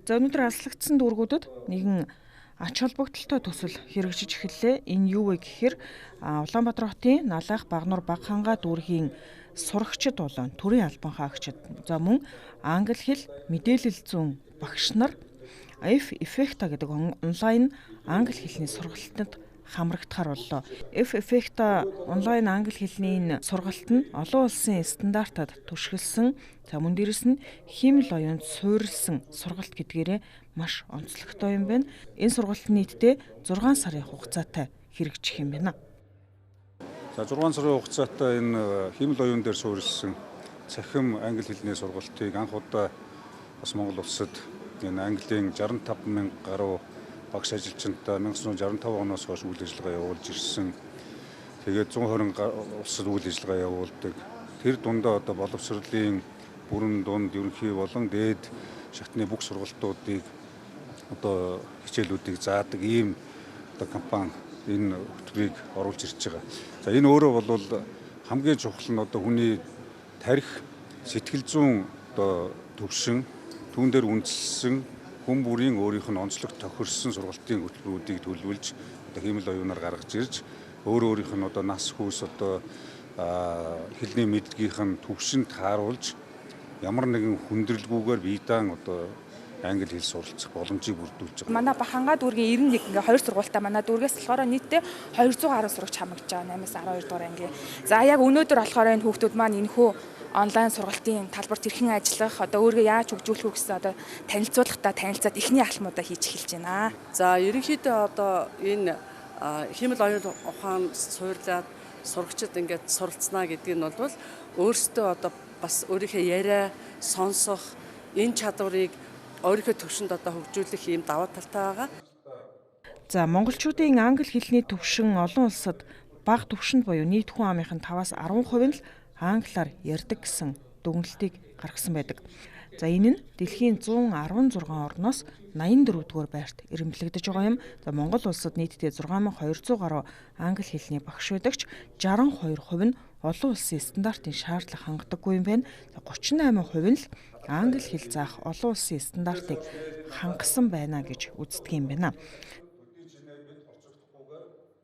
За өнөөдөр аслагдсан дүүргүүдэд нэгэн ач холбогдолтой төсөл хэрэгжиж эхэллээ. Энэ юу вэ гэхээр Улаанбаатар хотын Налайх Багнуур Багхангаа дүүргийн сурагчид болон төрийн албан хаагчид за мөн англи хэл мэдээлэл зүүн багш нар F-Effecta гэдэг онлайн англи хэлний сургалтад хамрагдахаар боллоо. F-Effecta онлайн англи хэлний энэ сургалт нь олон улсын стандартад түшиглсэн, за мөн дэрэс нь химэл оюунд суурилсан сургалт гэдгээрээ маш онцлогтой юм байна. Энэ сургалт нийтдээ 6 сарын хугацаатай хэрэгжих юм байна. За 6 сарын хугацаатай энэ химэл оюун дээр суурилсан цахим англи хэлний сургалтыг анх удаа бас Монгол улсад энэ Английн 65,000 гаруй багш ажилчинтай 1965 оноос хойш үйл ажиллагаа явуулж ирсэн. Тэгээд 120 улсад үйл ажиллагаа явуулдаг. Тэр дундаа одоо боловсролын бүрэн дунд ерөнхий болон дээд шатны бүх сургалтуудыг одоо хичээлүүдийг заадаг ийм одоо компани энэ хөтөлбөрийг оруулж ирж байгаа. За энэ өөрөө бол хамгийн чухал нь одоо хүний тарих сэтгэл зүйн одоо төвшин түүн дээр үндэслэн хүн бүрийн өөрийнх нь онцлог тохирсон сургалтын хөтөлбөрүүдийг төлөвлөж одоо химэл оюунаар гаргаж ирж өөрийнх нь одоо нас хүүс одоо хэлний мэдлэгийнх нь төвшөнд тааруулж ямар нэгэн хүндрэлгүйгээр бие даан одоо англи хэл суралцах боломжийг бүрдүүлж байгаа. Манай Багхангаа дүүргийн 91 ингээ 2 сургуультай манай дүүргээс болохоор нийтдээ 200 гаруй сурагч хамрагдж байгаа 8-аас 12 дугаар ангийн. За яг өнөөдөр болохоор энэ хүүхдүүд маань энэхүү онлайн сургалтын талбарт хэрхэн ажиллах, одоо өөрийгөө яаж хөгжүүлэх вэ гэсэн одоо танилцуулгатай танилцаад эхний алхмуудаа хийж эхэлж байна. За ерөнхийдөө одоо энэ химэл оюун ухаан суурлаад сурагчид ингээд суралцнаа гэдэг нь бол өөрсдөө одоо бас өөрийнхөө яриа сонсох энэ чадварыг өөрийнхөө төвшөнд одоо хөгжүүлэх ийм даваа талтай байгаа. За монголчуудын англи хэлний төвшин олон улсад бага төвшөнд буюу нийт хүн амын 5-аас 10% нь л англиар ярьдаг гэсэн дүгнэлтийг гаргасан байдаг. За энэ нь дэлхийн 116 орноос 84 дугаар байрт эренблэгдэж байгаа юм. За Монгол улсад нийтдээ 6200 гаруй англи хэлний багш байдагч 62% нь олон улсын стандартын шаардлага хангадаггүй юм байна. 38% нь л англи хэл заах олон улсын стандартыг хангасан байна гэж үздэг юм байна.